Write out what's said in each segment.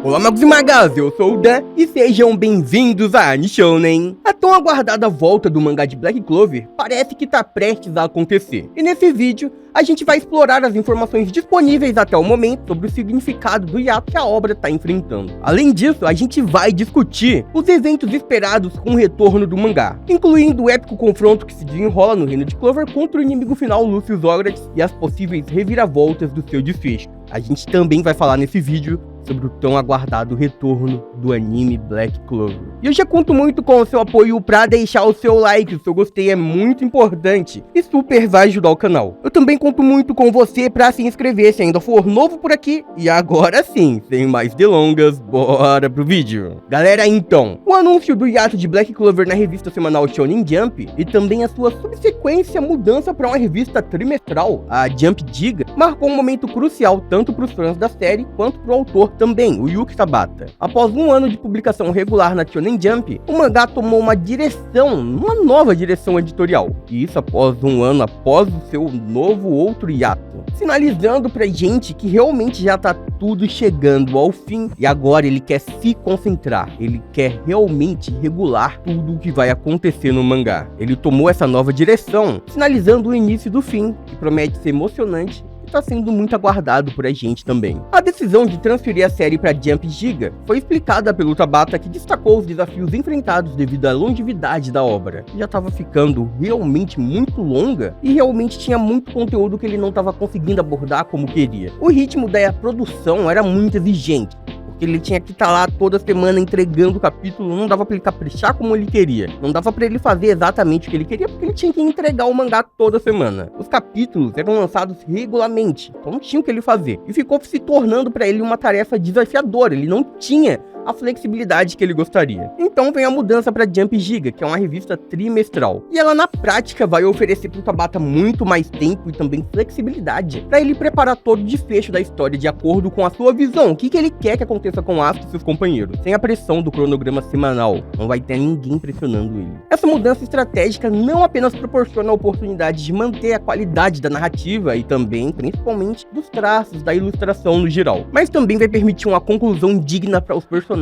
Olá, magos e magas, eu sou o Dan e sejam bem-vindos a Nishounen. A tão aguardada volta do mangá de Black Clover parece que tá prestes a acontecer. E nesse vídeo, a gente vai explorar as informações disponíveis até o momento sobre o significado do hiato que a obra tá enfrentando. Além disso, a gente vai discutir os eventos esperados com o retorno do mangá, incluindo o épico confronto que se desenrola no reino de Clover contra o inimigo final Lucius Zogratis e as possíveis reviravoltas do seu desfecho. A gente também vai falar nesse vídeo sobre o tão aguardado retorno do anime Black Clover. E eu já conto muito com o seu apoio pra deixar o seu like, o seu gostei é muito importante e super vai ajudar o canal. Eu também conto muito com você pra se inscrever se ainda for novo por aqui. E agora sim, sem mais delongas, bora pro vídeo. Galera, então, o anúncio do hiato de Black Clover na revista semanal Shonen Jump e também a sua subsequência mudança pra uma revista trimestral, a Jump Giga, marcou um momento crucial tanto pros fãs da série quanto pro autor também, o Yuki Tabata. Após um ano de publicação regular na Shonen Jump, o mangá tomou uma nova direção editorial. E isso após um ano após o seu novo outro hiato, sinalizando pra gente que realmente já tá tudo chegando ao fim e agora ele quer se concentrar, ele quer realmente regular tudo o que vai acontecer no mangá. Ele tomou essa nova direção, sinalizando o início do fim, que promete ser emocionante. Está sendo muito aguardado por a gente também. A decisão de transferir a série para Jump Giga foi explicada pelo Tabata, que destacou os desafios enfrentados devido à longevidade da obra. Já estava ficando realmente muito longa e realmente tinha muito conteúdo que ele não estava conseguindo abordar como queria. O ritmo da produção era muito exigente, porque ele tinha que estar lá toda semana entregando o capítulo, não dava pra ele caprichar como ele queria, não dava pra ele fazer exatamente o que ele queria, porque ele tinha que entregar o mangá toda semana. Os capítulos eram lançados regularmente, então não tinha o que ele fazer, e ficou se tornando pra ele uma tarefa desafiadora, ele não tinha a flexibilidade que ele gostaria. Então vem a mudança para Jump Giga, que é uma revista trimestral. E ela na prática vai oferecer para o Tabata muito mais tempo e também flexibilidade para ele preparar todo o desfecho da história de acordo com a sua visão, o que ele quer que aconteça com Asta e seus companheiros, sem a pressão do cronograma semanal. Não vai ter ninguém pressionando ele. Essa mudança estratégica não apenas proporciona a oportunidade de manter a qualidade da narrativa e também, principalmente, dos traços da ilustração no geral, mas também vai permitir uma conclusão digna para os personagens,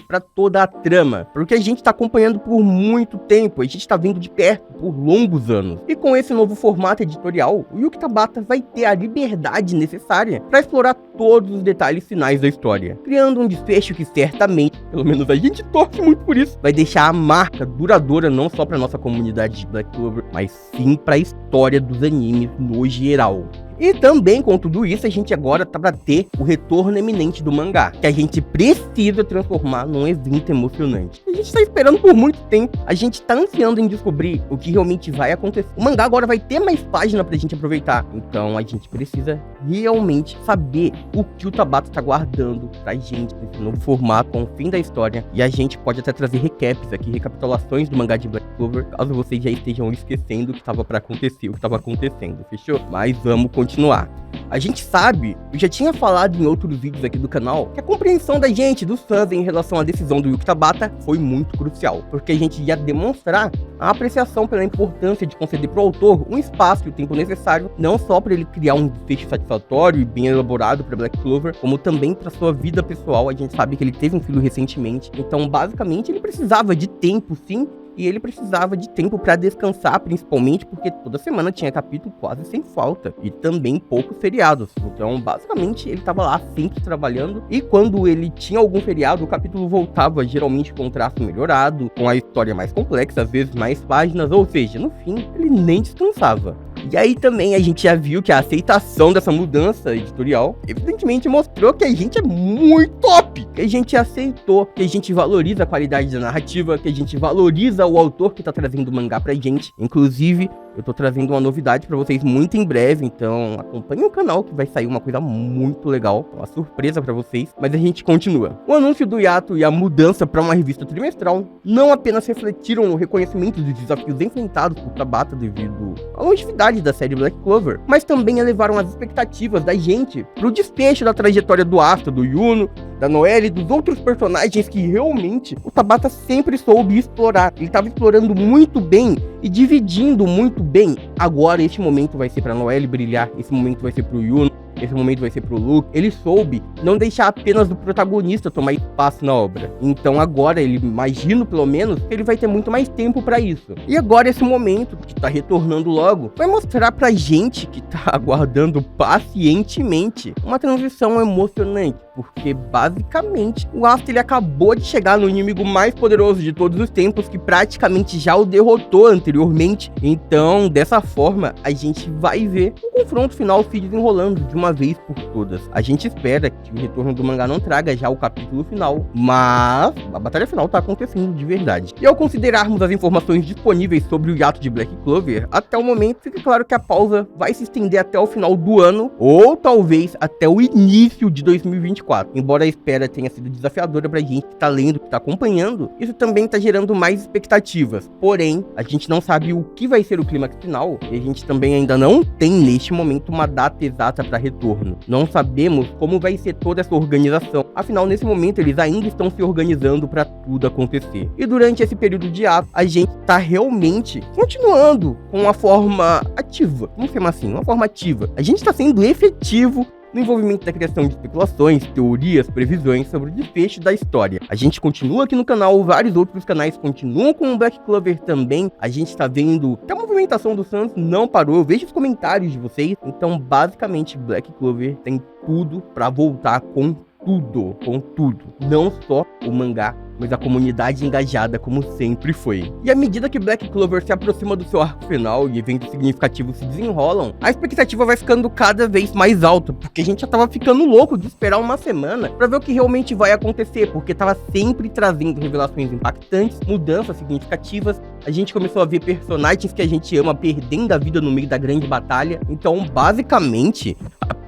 para toda a trama, porque a gente tá acompanhando por muito tempo, a gente tá vendo de perto por longos anos. E com esse novo formato editorial, o Yuki Tabata vai ter a liberdade necessária para explorar todos os detalhes finais da história, criando um desfecho que certamente, pelo menos a gente torce muito por isso, vai deixar a marca duradoura não só para nossa comunidade de Black Clover, mas sim para a história dos animes no geral. E também, com tudo isso, a gente agora tá pra ter o retorno eminente do mangá, que a gente precisa transformar num evento emocionante. A gente tá esperando por muito tempo, a gente tá ansiando em descobrir o que realmente vai acontecer. O mangá agora vai ter mais página pra gente aproveitar, então a gente precisa realmente saber o que o Tabata tá guardando pra gente nesse novo formato, com o fim da história. E a gente pode até trazer recaps aqui, recapitulações do mangá de Black Clover, caso vocês já estejam esquecendo o que tava pra acontecer, o que tava acontecendo, fechou? Mas vamos continuar. A gente sabe, eu já tinha falado em outros vídeos aqui do canal, que a compreensão da gente, dos fãs, em relação à decisão do Yuki Tabata foi muito crucial, porque a gente ia demonstrar a apreciação pela importância de conceder para o autor um espaço e o tempo necessário, não só para ele criar um desfecho satisfatório e bem elaborado para Black Clover, como também para sua vida pessoal. A gente sabe que ele teve um filho recentemente, então basicamente ele precisava de tempo, sim, e ele precisava de tempo para descansar, principalmente porque toda semana tinha capítulo quase sem falta, e também poucos feriados. Então, basicamente, ele estava lá sempre trabalhando, e quando ele tinha algum feriado, o capítulo voltava geralmente com um traço melhorado, com a história mais complexa, às vezes mais páginas, ou seja, no fim, ele nem descansava. E aí também a gente já viu que a aceitação dessa mudança editorial evidentemente mostrou que a gente é muito top, que a gente aceitou, que a gente valoriza a qualidade da narrativa, que a gente valoriza o autor que tá trazendo o mangá pra gente. Inclusive, eu tô trazendo uma novidade pra vocês muito em breve, então acompanhem o canal que vai sair uma coisa muito legal, uma surpresa pra vocês, mas a gente continua. O anúncio do hiato e a mudança pra uma revista trimestral não apenas refletiram o reconhecimento dos desafios enfrentados por Tabata devido à longevidade da série Black Clover, mas também elevaram as expectativas da gente pro desfecho da trajetória do Asta, do Yuno, da Noelle e dos outros personagens que realmente o Tabata sempre soube explorar. Ele estava explorando muito bem e dividindo muito bem. Agora esse momento vai ser pra Noelle brilhar, esse momento vai ser pro Yuno, esse momento vai ser pro Luke, ele soube não deixar apenas o protagonista tomar espaço na obra. Então agora, ele imagino pelo menos, que ele vai ter muito mais tempo pra isso. E agora esse momento, que tá retornando logo, vai mostrar pra gente que tá aguardando pacientemente uma transição emocionante, porque basicamente o Asta ele acabou de chegar no inimigo mais poderoso de todos os tempos, que praticamente já o derrotou anteriormente. Então dessa forma a gente vai ver um confronto final se desenrolando de uma vez por todas. A gente espera que o retorno do mangá não traga já o capítulo final, mas a batalha final tá acontecendo de verdade. E ao considerarmos as informações disponíveis sobre o hiato de Black Clover, até o momento fica claro que a pausa vai se estender até o final do ano, ou talvez até o início de 2024. Embora a espera tenha sido desafiadora pra gente que tá lendo, que tá acompanhando, isso também tá gerando mais expectativas. Porém, a gente não sabe o que vai ser o clímax final, e a gente também ainda não tem neste momento uma data exata para retorno. Não sabemos como vai ser toda essa organização. Afinal, nesse momento eles ainda estão se organizando para tudo acontecer. E durante esse período de ato, a gente tá realmente continuando com uma forma ativa. Vamos chamar assim, uma forma ativa. A gente tá sendo efetivo no envolvimento da criação de especulações, teorias, previsões sobre o desfecho da história. A gente continua aqui no canal, vários outros canais continuam com o Black Clover também. A gente tá vendo que a movimentação do Sans não parou, eu vejo os comentários de vocês. Então, basicamente, Black Clover tem tudo pra voltar com tudo. Não só o mangá, mas a comunidade engajada como sempre foi. E à medida que Black Clover se aproxima do seu arco final e eventos significativos se desenrolam, a expectativa vai ficando cada vez mais alta, porque a gente já tava ficando louco de esperar uma semana pra ver o que realmente vai acontecer, porque tava sempre trazendo revelações impactantes, mudanças significativas. A gente começou a ver personagens que a gente ama perdendo a vida no meio da grande batalha. Então, basicamente,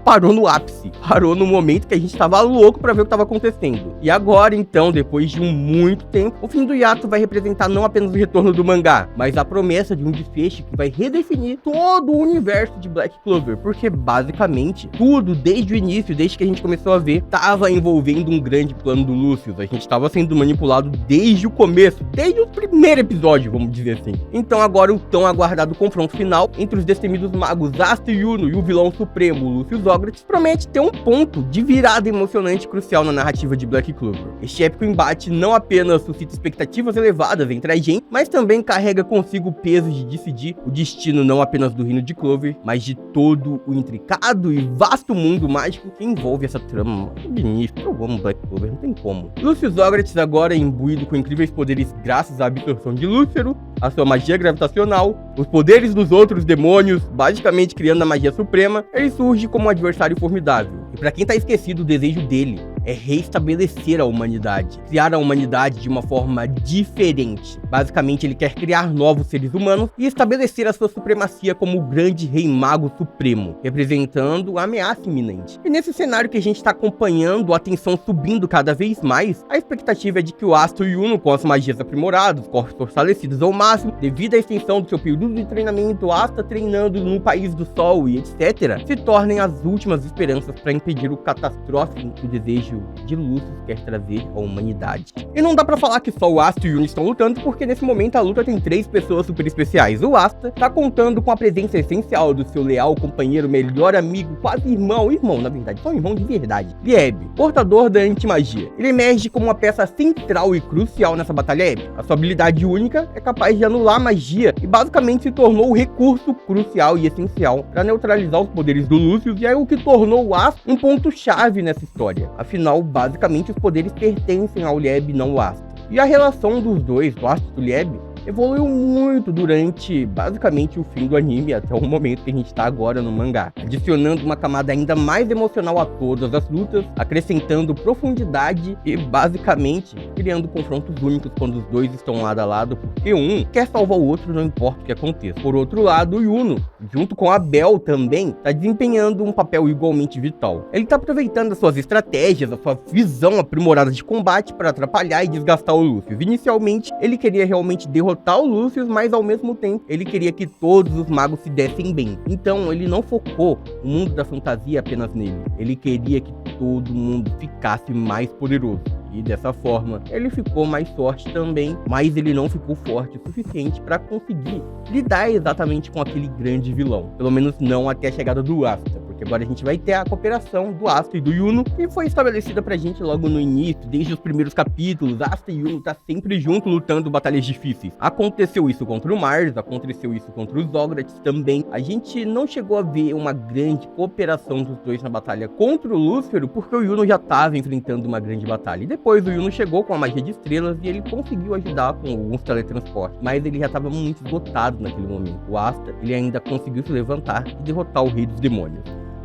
parou no ápice, parou no momento que a gente tava louco pra ver o que tava acontecendo. E agora, então, depois de muito tempo, o fim do hiato vai representar não apenas o retorno do mangá, mas a promessa de um desfecho que vai redefinir todo o universo de Black Clover, porque basicamente tudo desde o início, desde que a gente começou a ver, tava envolvendo um grande plano do Lucius. A gente tava sendo manipulado desde o começo, desde o primeiro episódio, vamos dizer assim. Então agora o tão aguardado confronto final entre os destemidos magos Asta e Yuno e o vilão supremo Lucius Ogrettes promete ter um ponto de virada emocionante e crucial na narrativa de Black Clover. Este épico embate não apenas suscita expectativas elevadas entre a gente, mas também carrega consigo o peso de decidir o destino não apenas do reino de Clover, mas de todo o intricado e vasto mundo mágico que envolve essa trama magnífica. Eu amo Black Clover, não tem como. Lucius Ogrettes, agora imbuído com incríveis poderes graças à absorção de Lúcero, a sua magia gravitacional, os poderes dos outros demônios, basicamente criando a magia suprema, ele surge como um adversário formidável. E pra quem tá esquecido, o desejo dele é reestabelecer a humanidade, criar a humanidade de uma forma diferente. Basicamente, ele quer criar novos seres humanos e estabelecer a sua supremacia como o grande rei mago supremo, representando a ameaça iminente. E nesse cenário que a gente está acompanhando, a tensão subindo cada vez mais, a expectativa é de que o Asta e o Yuno, com as magias aprimoradas, corpos fortalecidos ao máximo, devido à extensão do seu período de treinamento, Asta treinando no País do Sol e etc., se tornem as últimas esperanças para impedir o catastrófico que o desejo de Lucius quer trazer à humanidade. E não dá pra falar que só o Asta e o Yuno estão lutando, porque nesse momento a luta tem 3 pessoas super especiais. O Asta tá contando com a presença essencial do seu leal companheiro, melhor amigo, quase irmão, na verdade, só um irmão de verdade, Lieb, portador da antimagia. Ele emerge como uma peça central e crucial nessa batalha épica. A sua habilidade única é capaz de anular a magia e basicamente se tornou o recurso crucial e essencial para neutralizar os poderes do Lucius, e é o que tornou o Asta um ponto-chave nessa história. Afinal, basicamente, os poderes pertencem ao Lieb, não ao Asta. E a relação dos dois, do Asta e do Lieb, evoluiu muito durante, basicamente, o fim do anime até o momento que a gente tá agora no mangá, adicionando uma camada ainda mais emocional a todas as lutas, acrescentando profundidade e, basicamente, criando confrontos únicos quando os dois estão lado a lado, porque um quer salvar o outro, não importa o que aconteça. Por outro lado, o Yuno, junto com a Bell também, tá desempenhando um papel igualmente vital. Ele tá aproveitando as suas estratégias, a sua visão aprimorada de combate para atrapalhar e desgastar o Lucius. Inicialmente, ele queria realmente derrotar o Lucius, mas ao mesmo tempo ele queria que todos os magos se dessem bem. Então ele não focou o mundo da fantasia apenas nele. Ele queria que todo mundo ficasse mais poderoso. E dessa forma, ele ficou mais forte também, mas ele não ficou forte o suficiente para conseguir lidar exatamente com aquele grande vilão. Pelo menos não até a chegada do Asta, porque agora a gente vai ter a cooperação do Asta e do Yuno, que foi estabelecida pra gente logo no início, desde os primeiros capítulos. Asta e Yuno tá sempre junto lutando batalhas difíceis. Aconteceu isso contra o Mars, aconteceu isso contra os Zogratis também. A gente não chegou a ver uma grande cooperação dos dois na batalha contra o Lúcifer, porque o Yuno já tava enfrentando uma grande batalha. E depois o Yuno chegou com a magia de estrelas e ele conseguiu ajudar com alguns teletransportes, mas ele já tava muito esgotado naquele momento. O Asta, ele ainda conseguiu se levantar e derrotar o Rei dos Demônios.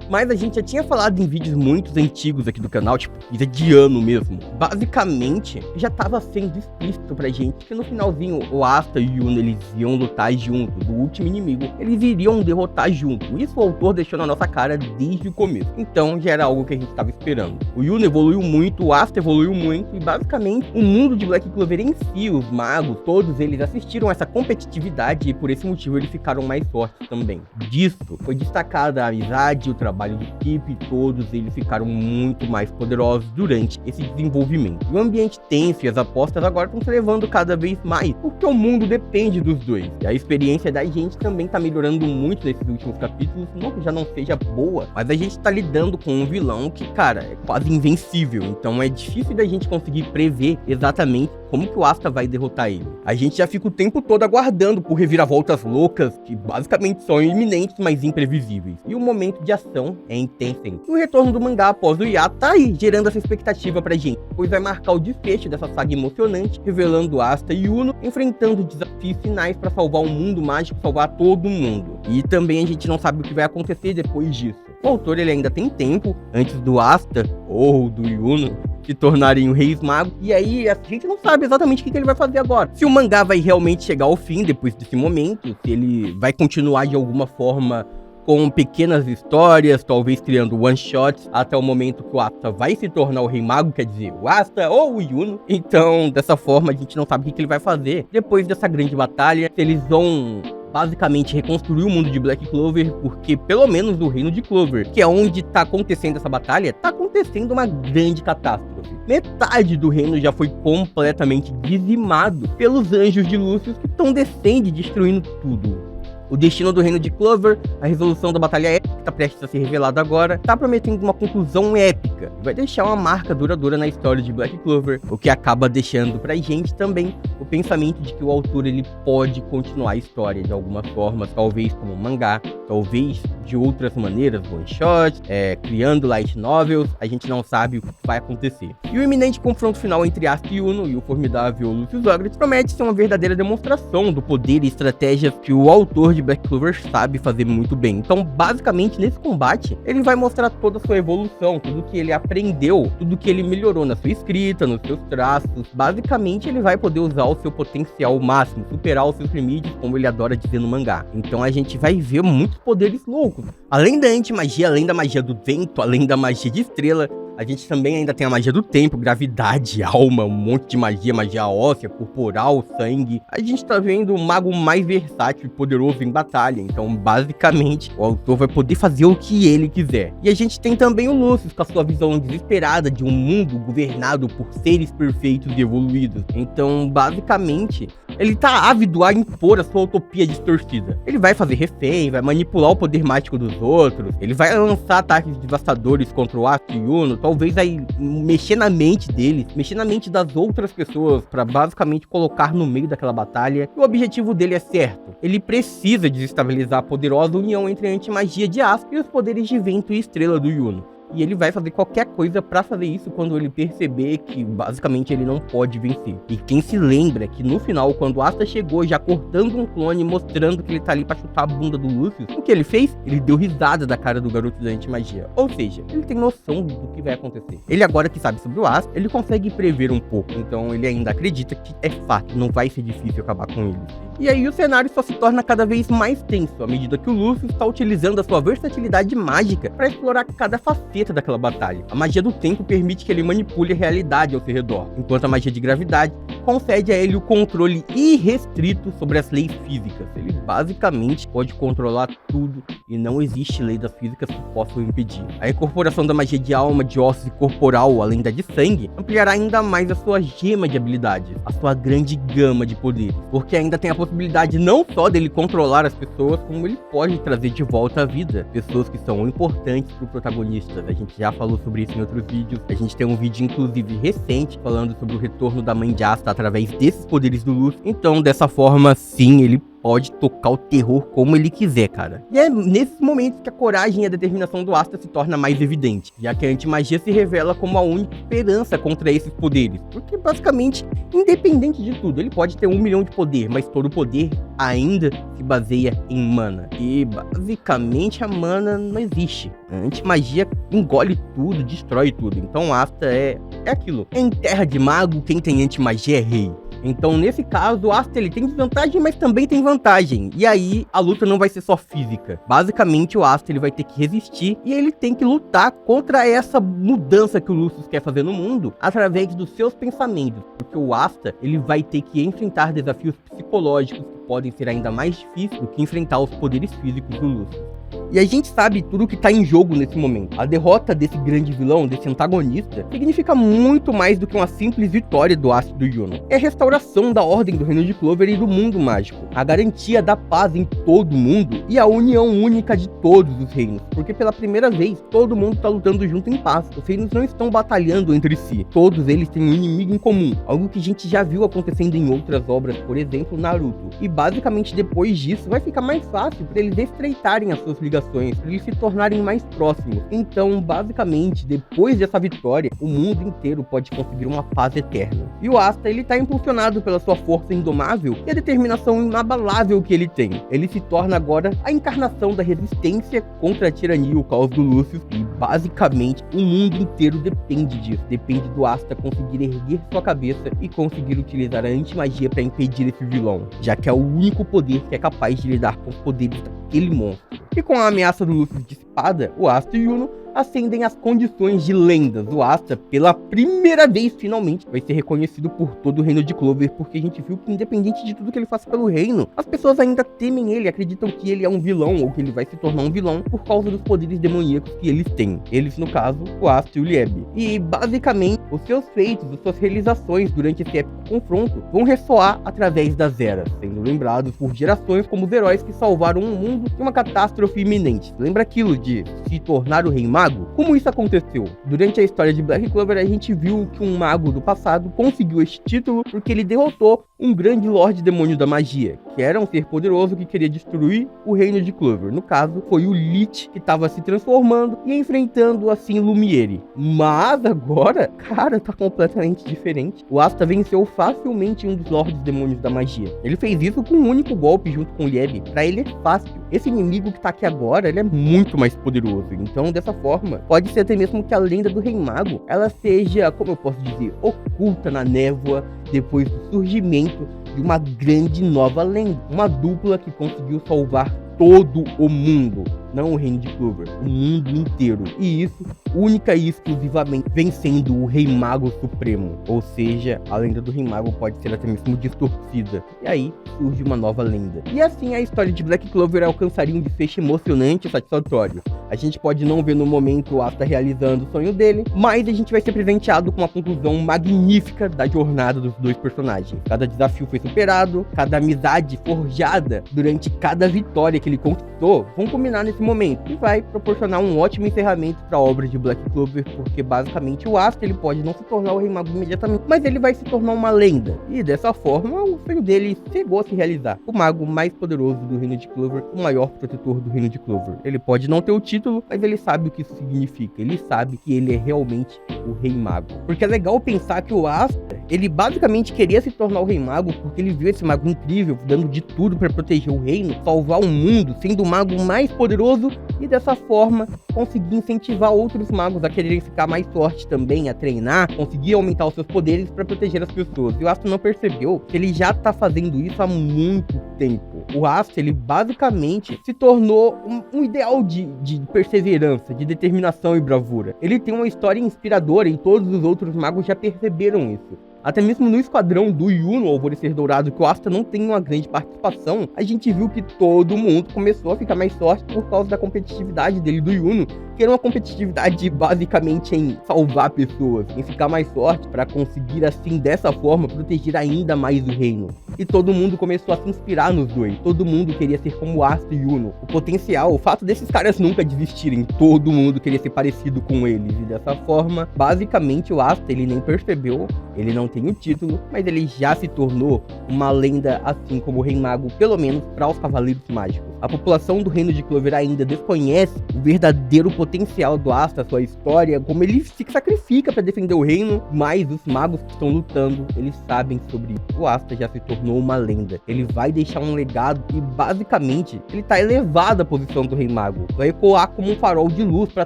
Mas a gente já tinha falado em vídeos muito antigos aqui do canal, tipo, vida de ano mesmo. Basicamente, já tava sendo explícito pra gente que no finalzinho o Asta e o Yuno, eles iam lutar juntos. O último inimigo, eles iriam derrotar juntos. Isso o autor deixou na nossa cara desde o começo. Então já era algo que a gente tava esperando. O Yuno evoluiu muito, o Asta evoluiu muito e basicamente o mundo de Black Clover em si, os magos, todos eles assistiram essa competitividade e por esse motivo eles ficaram mais fortes também. Disso foi destacada a amizade, o trabalho de equipe, todos eles ficaram muito mais poderosos durante esse desenvolvimento. E o ambiente tenso e as apostas agora estão se levando cada vez mais, porque o mundo depende dos dois. E a experiência da gente também tá melhorando muito nesses últimos capítulos, não que já não seja boa, mas a gente tá lidando com um vilão que, cara, é quase invencível, então é difícil da gente conseguir prever exatamente como que o Asta vai derrotar ele. A gente já fica o tempo todo aguardando por reviravoltas loucas, que basicamente são iminentes, mas imprevisíveis. E o momento de ação é intenso. O retorno do mangá após o hiato tá aí, gerando essa expectativa pra gente, pois vai marcar o desfecho dessa saga emocionante, revelando Asta e Yuno enfrentando desafios finais pra salvar o mundo mágico, salvar todo mundo. E também a gente não sabe o que vai acontecer depois disso. O autor, ele ainda tem tempo, antes do Asta ou do Yuno se tornarem o Reis Magos, e aí a gente não sabe exatamente o que ele vai fazer agora. Se o mangá vai realmente chegar ao fim depois desse momento, se ele vai continuar de alguma forma com pequenas histórias, talvez criando one-shots, até o momento que o Asta vai se tornar o Rei Mago, quer dizer, o Asta ou o Yuno. Então, dessa forma, a gente não sabe o que ele vai fazer depois dessa grande batalha, se eles vão basicamente reconstruir o mundo de Black Clover, porque pelo menos no reino de Clover, que é onde tá acontecendo essa batalha, tá acontecendo uma grande catástrofe. Metade do reino já foi completamente dizimado pelos anjos de Lucius, que estão descendo e destruindo tudo. O destino do reino de Clover, a resolução da batalha épica, que tá prestes a ser revelada agora, tá prometendo uma conclusão épica e vai deixar uma marca duradoura na história de Black Clover, o que acaba deixando pra gente também o pensamento de que o autor, ele pode continuar a história de alguma forma, talvez como um mangá, talvez de outras maneiras, one shot, criando light novels, a gente não sabe o que vai acontecer. E o iminente confronto final entre Asta e Yuno e o formidável Lucius Zogratis promete ser uma verdadeira demonstração do poder e estratégias que o autor de Black Clover sabe fazer muito bem. Então, basicamente, nesse combate, ele vai mostrar toda a sua evolução, tudo que ele aprendeu, tudo que ele melhorou na sua escrita, nos seus traços. Basicamente, ele vai poder usar o seu potencial máximo, superar os seus limites, como ele adora dizer no mangá. Então, a gente vai ver muitos poderes loucos. Além da anti-magia, além da magia do vento, além da magia de estrela, a gente também ainda tem a magia do tempo, gravidade, alma, um monte de magia, magia óssea, corporal, sangue. A gente tá vendo o mago mais versátil e poderoso em batalha, então basicamente o autor vai poder fazer o que ele quiser. E a gente tem também o Lucius com a sua visão desesperada de um mundo governado por seres perfeitos e evoluídos. Então basicamente ele tá ávido a impor a sua utopia distorcida. Ele vai fazer refém, vai manipular o poder mágico dos outros, ele vai lançar ataques devastadores contra o Asta e Yuno, talvez aí mexer na mente deles, mexer na mente das outras pessoas pra basicamente colocar no meio daquela batalha. E o objetivo dele é certo. Ele precisa desestabilizar a poderosa união entre a antimagia de Asta e os poderes de vento e estrela do Yuno. E ele vai fazer qualquer coisa pra fazer isso quando ele perceber que basicamente ele não pode vencer. E quem se lembra que no final, quando Asta chegou já cortando um clone, mostrando que ele tá ali pra chutar a bunda do Lucius, o que ele fez? Ele deu risada da cara do garoto da antimagia. Ou seja, ele tem noção do que vai acontecer. Ele agora que sabe sobre o Asta, ele consegue prever um pouco. Então ele ainda acredita que é fato, não vai ser difícil acabar com ele. E aí o cenário só se torna cada vez mais tenso, à medida que o Lucius está utilizando a sua versatilidade mágica para explorar cada faceta daquela batalha. A magia do tempo permite que ele manipule a realidade ao seu redor, enquanto a magia de gravidade concede a ele o controle irrestrito sobre as leis físicas. Ele basicamente pode controlar tudo e não existe lei das físicas que possa o impedir. A incorporação da magia de alma, de ossos e corporal, além da de sangue, ampliará ainda mais a sua gema de habilidades, a sua grande gama de poderes, porque ainda tem a possibilidade possibilidade não só dele controlar as pessoas, como ele pode trazer de volta à vida pessoas que são importantes pro protagonista. A gente já falou sobre isso em outros vídeos. A gente tem um vídeo, inclusive, recente, falando sobre o retorno da mãe de Asta através desses poderes do Lúcio. Então, dessa forma, sim, ele pode tocar o terror como ele quiser, cara. E é nesses momentos que a coragem e a determinação do Asta se torna mais evidente, já que a antimagia se revela como a única esperança contra esses poderes. Porque, basicamente, independente de tudo, ele pode ter 1 milhão de poder, mas todo poder ainda se baseia em mana. E, basicamente, a mana não existe. A antimagia engole tudo, destrói tudo. Então, Asta é aquilo. Em terra de mago, quem tem antimagia é rei. Então, nesse caso, o Asta ele tem desvantagem, mas também tem vantagem. E aí, a luta não vai ser só física. Basicamente, o Asta ele vai ter que resistir e ele tem que lutar contra essa mudança que o Lucius quer fazer no mundo através dos seus pensamentos. Porque o Asta ele vai ter que enfrentar desafios psicológicos que podem ser ainda mais difíceis do que enfrentar os poderes físicos do Lucius. E a gente sabe tudo que tá em jogo nesse momento. A derrota desse grande vilão, desse antagonista, significa muito mais do que uma simples vitória do Asta e do Yuno. É a restauração da ordem do Reino de Clover e do mundo mágico. A garantia da paz em todo o mundo e a união única de todos os reinos. Porque pela primeira vez, todo mundo tá lutando junto em paz. Os reinos não estão batalhando entre si. Todos eles têm um inimigo em comum. Algo que a gente já viu acontecendo em outras obras, por exemplo, Naruto. E basicamente depois disso, vai ficar mais fácil para eles estreitarem as suas ligações, para eles se tornarem mais próximos. Então, basicamente, depois dessa vitória, o mundo inteiro pode conseguir uma paz eterna. E o Asta, ele tá impulsionado pela sua força indomável e a determinação inabalável que ele tem. Ele se torna agora a encarnação da resistência contra a tirania e o caos do Lucius. E, basicamente, o mundo inteiro depende disso. Depende do Asta conseguir erguer sua cabeça e conseguir utilizar a antimagia para impedir esse vilão, já que é o único poder que é capaz de lidar com os poderes daquele monstro. E com a ameaça do Lucius dissipada, o Asta e o Yuno ascendem as condições de lendas. O Asta, pela primeira vez, finalmente, vai ser reconhecido por todo o Reino de Clover, porque a gente viu que, independente de tudo que ele faça pelo reino, as pessoas ainda temem ele, acreditam que ele é um vilão, ou que ele vai se tornar um vilão, por causa dos poderes demoníacos que eles têm. Eles, no caso, o Asta e o Lieb. E, basicamente, os seus feitos, as suas realizações durante esse épico confronto, vão ressoar através das eras, sendo lembrados por gerações como os heróis que salvaram o mundo de uma catástrofe iminente. Lembra aquilo de se tornar o Rei Mago? Como isso aconteceu? Durante a história de Black Clover, a gente viu que um mago do passado conseguiu este título porque ele derrotou um grande Lorde Demônio da Magia, que era um ser poderoso que queria destruir o Reino de Clover. No caso, foi o Lich que estava se transformando e enfrentando assim Lumiere. Mas agora, cara, tá completamente diferente. O Asta venceu facilmente um dos Lordes Demônios da Magia. Ele fez isso com um único golpe junto com o Lieb. Pra ele é fácil. Esse inimigo que tá aqui agora, ele é muito mais poderoso. Então, dessa forma, pode ser até mesmo que a lenda do Rei Mago, ela seja, como eu posso dizer, oculta na névoa depois do surgimento de uma grande nova lenda. Uma dupla que conseguiu salvar todo o mundo. Não o Reino de Clover, o mundo inteiro. E isso, única e exclusivamente, vencendo o Rei Mago Supremo. Ou seja, a lenda do Rei Mago pode ser até mesmo distorcida. E aí, surge uma nova lenda. E assim, a história de Black Clover alcançaria um desfecho emocionante e satisfatório. A gente pode não ver no momento o Asta realizando o sonho dele, mas a gente vai ser presenteado com uma conclusão magnífica da jornada dos dois personagens. Cada desafio foi superado, cada amizade forjada durante cada vitória que ele conquistou, vão culminar nesse momento. E vai proporcionar um ótimo encerramento para a obra de Black Clover, porque basicamente o Asta ele pode não se tornar o Rei Mago imediatamente, mas ele vai se tornar uma lenda. E dessa forma, o sonho dele chegou a se realizar. O mago mais poderoso do Reino de Clover, o maior protetor do Reino de Clover. Ele pode não ter o título, mas ele sabe o que isso significa. Ele sabe que ele é realmente o Rei Mago. Porque é legal pensar que o Asta, ele basicamente queria se tornar o Rei Mago porque ele viu esse mago incrível, dando de tudo para proteger o reino, salvar o mundo, sendo o mago mais poderoso e dessa forma conseguir incentivar outros magos a quererem ficar mais fortes também, a treinar, conseguir aumentar os seus poderes para proteger as pessoas. E o Asta não percebeu que ele já tá fazendo isso há muito tempo. O Asta, ele basicamente se tornou um ideal de perseverança, de determinação e bravura. Ele tem uma história inspiradora e todos os outros magos já perceberam isso. Até mesmo no esquadrão do Yuno, o Alvorecer Dourado, que o Asta não tem uma grande participação, a gente viu que todo mundo começou a ficar mais forte por causa da competitividade dele do Yuno, que porque era uma competitividade basicamente em salvar pessoas, em ficar mais forte para conseguir assim, dessa forma, proteger ainda mais o reino. E todo mundo começou a se inspirar nos dois, todo mundo queria ser como Asta e Yuno. O potencial, o fato desses caras nunca desistirem, todo mundo queria ser parecido com eles, e dessa forma, basicamente o Asta, ele nem percebeu, ele não tem o título, mas ele já se tornou uma lenda assim como o Rei Mago, pelo menos para os Cavaleiros Mágicos. A população do Reino de Clover ainda desconhece o verdadeiro potencial do Asta, sua história, como ele se sacrifica para defender o reino, mas os magos que estão lutando, eles sabem sobre isso. O Asta já se tornou uma lenda, ele vai deixar um legado e basicamente ele tá elevado à posição do Rei Mago, vai ecoar como um farol de luz para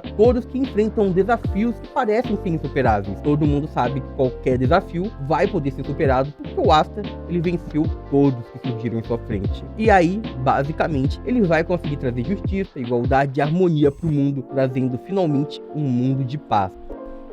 todos que enfrentam desafios que parecem ser insuperáveis. Todo mundo sabe que qualquer desafio vai poder ser superado, porque o Asta, ele venceu todos que surgiram em sua frente. E aí, basicamente, ele vai conseguir trazer justiça, igualdade e harmonia pro mundo, trazendo finalmente um mundo de paz.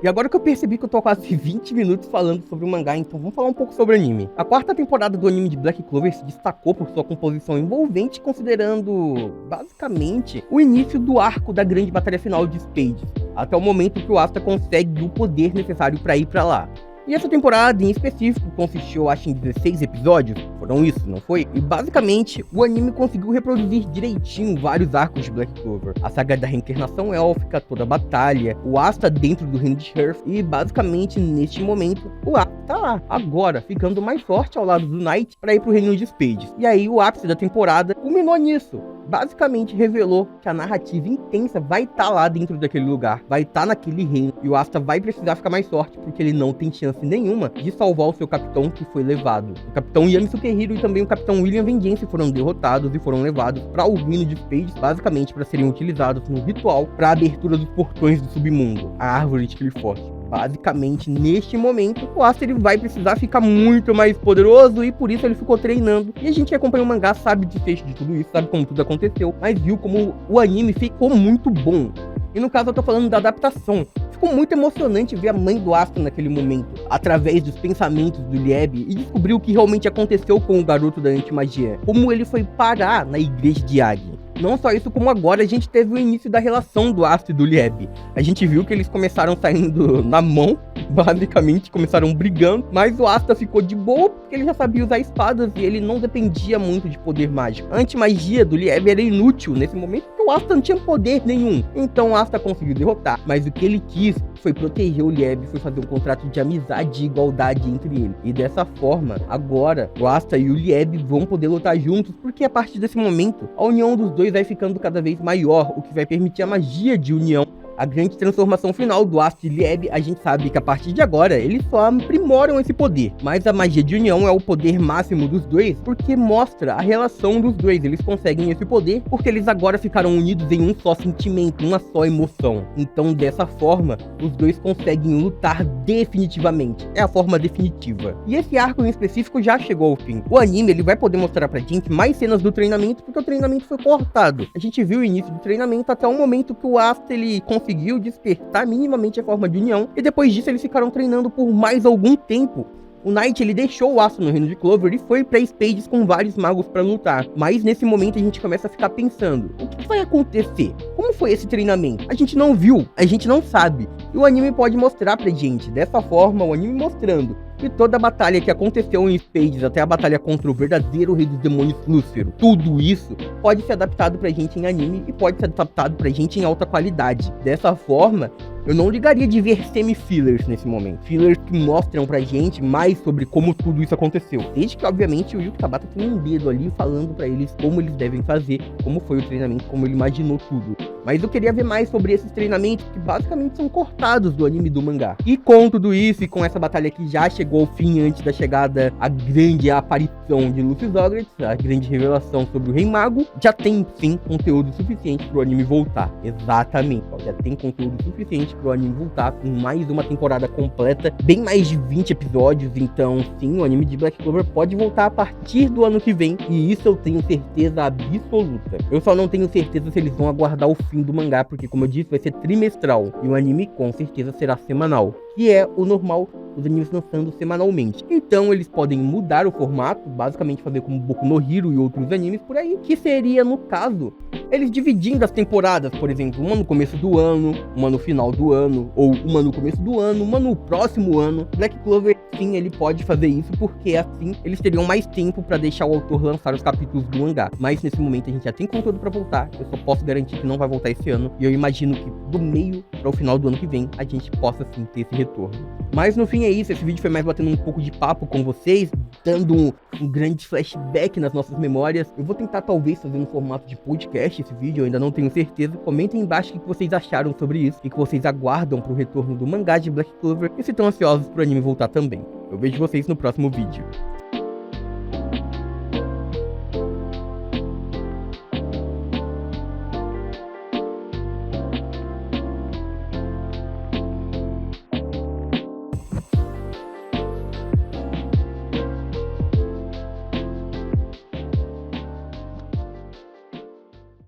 E agora que eu percebi que eu tô quase 20 minutos falando sobre o mangá, então vamos falar um pouco sobre o anime. A quarta temporada do anime de Black Clover se destacou por sua composição envolvente, considerando, basicamente, o início do arco da grande batalha final de Spades, até o momento que o Asta consegue o poder necessário para ir para lá. E essa temporada em específico consistiu, acho, em 16 episódios, foram isso, não foi? E basicamente, o anime conseguiu reproduzir direitinho vários arcos de Black Clover. A saga da reencarnação élfica, toda a batalha, o Asta dentro do reino de Hearth, e basicamente, neste momento, o Asta tá lá, agora, ficando mais forte ao lado do Knight para ir pro reino de Spades. E aí, o ápice da temporada culminou nisso. Basicamente revelou que a narrativa intensa vai estar lá dentro daquele lugar, vai estar naquele reino, e o Asta vai precisar ficar mais forte, porque ele não tem chance nenhuma de salvar o seu capitão que foi levado. O capitão Yami Sukehiro e também o capitão William Vengeance foram derrotados e foram levados para o reino de Spades, basicamente para serem utilizados no ritual para a abertura dos portões do submundo, a árvore de Clifford. Basicamente, neste momento, o Asta ele vai precisar ficar muito mais poderoso e por isso ele ficou treinando. E a gente que acompanha o mangá sabe de fecho de tudo isso, sabe como tudo aconteceu, mas viu como o anime ficou muito bom. E no caso eu tô falando da adaptação. Ficou muito emocionante ver a mãe do Asta naquele momento, através dos pensamentos do Lieb, e descobrir o que realmente aconteceu com o garoto da antimagia, como ele foi parar na igreja de Agi. Não só isso, como agora a gente teve o início da relação do Asta e do Lieb. A gente viu que eles começaram saindo na mão, basicamente, começaram brigando, mas o Asta ficou de boa porque ele já sabia usar espadas e ele não dependia muito de poder mágico. A antimagia do Lieb era inútil nesse momento, porque o Asta não tinha poder nenhum. Então o Asta conseguiu derrotar, mas o que ele quis foi proteger o Lieb, foi fazer um contrato de amizade e igualdade entre eles. E dessa forma, agora, o Asta e o Lieb vão poder lutar juntos, porque a partir desse momento, a união dos dois vai ficando cada vez maior, o que vai permitir a magia de união. A grande transformação final do Asta e Lieb, a gente sabe que a partir de agora eles só aprimoram esse poder, mas a magia de união é o poder máximo dos dois, porque mostra a relação dos dois. Eles conseguem esse poder porque eles agora ficaram unidos em um só sentimento, uma só emoção. Então dessa forma, os dois conseguem lutar definitivamente, é a forma definitiva. E esse arco em específico já chegou ao fim. O anime ele vai poder mostrar pra gente mais cenas do treinamento, porque o treinamento foi cortado. A gente viu o início do treinamento até o momento que o Asta ele conseguiu despertar minimamente a forma de união, e depois disso eles ficaram treinando por mais algum tempo. O Knight ele deixou o Asta no reino de Clover e foi pra Spades com vários magos pra lutar, mas nesse momento a gente começa a ficar pensando, o que vai acontecer? Como foi esse treinamento? A gente não viu, a gente não sabe, e o anime pode mostrar pra gente, dessa forma o anime mostrando que toda a batalha que aconteceu em Spades, até a batalha contra o verdadeiro rei dos demônios Lúcifero, tudo isso pode ser adaptado pra gente em anime e pode ser adaptado pra gente em alta qualidade. Dessa forma, eu não ligaria de ver semi-fillers nesse momento. Fillers que mostram pra gente mais sobre como tudo isso aconteceu. Desde que, obviamente, o Yuki Tabata tem um dedo ali falando pra eles como eles devem fazer, como foi o treinamento, como ele imaginou tudo. Mas eu queria ver mais sobre esses treinamentos que basicamente são cortados do anime e do mangá. E com tudo isso e com essa batalha que já chegou ao fim antes da chegada, a grande aparição de Luffy Zogretz, a grande revelação sobre o Rei Mago, já tem sim conteúdo suficiente pro anime voltar. Exatamente, já tem conteúdo suficiente pro anime voltar com mais uma temporada completa, bem mais de 20 episódios. Então sim, o anime de Black Clover pode voltar a partir do ano que vem, e isso eu tenho certeza absoluta. Eu só não tenho certeza se eles vão aguardar o fim do mangá, porque como eu disse, vai ser trimestral, e o anime com certeza será semanal, que é o normal os animes lançando semanalmente. Então eles podem mudar o formato, basicamente fazer como Boku no Hero e outros animes por aí, que seria, no caso, eles dividindo as temporadas, por exemplo, uma no começo do ano, uma no final do ano, ou uma no começo do ano, uma no próximo ano. Black Clover, sim, ele pode fazer isso porque assim eles teriam mais tempo pra deixar o autor lançar os capítulos do mangá. Mas nesse momento a gente já tem conteúdo pra voltar, eu só posso garantir que não vai voltar esse ano, e eu imagino que do meio para o final do ano que vem a gente possa sim ter esse retorno. Mas no fim é isso, esse vídeo foi mais batendo um pouco de papo com vocês, dando um grande flashback nas nossas memórias. Eu vou tentar talvez fazer um formato de podcast esse vídeo, eu ainda não tenho certeza. Comentem embaixo o que vocês acharam sobre isso e que vocês aguardam pro retorno do mangá de Black Clover e se estão ansiosos pro anime voltar também. Eu vejo vocês no próximo vídeo.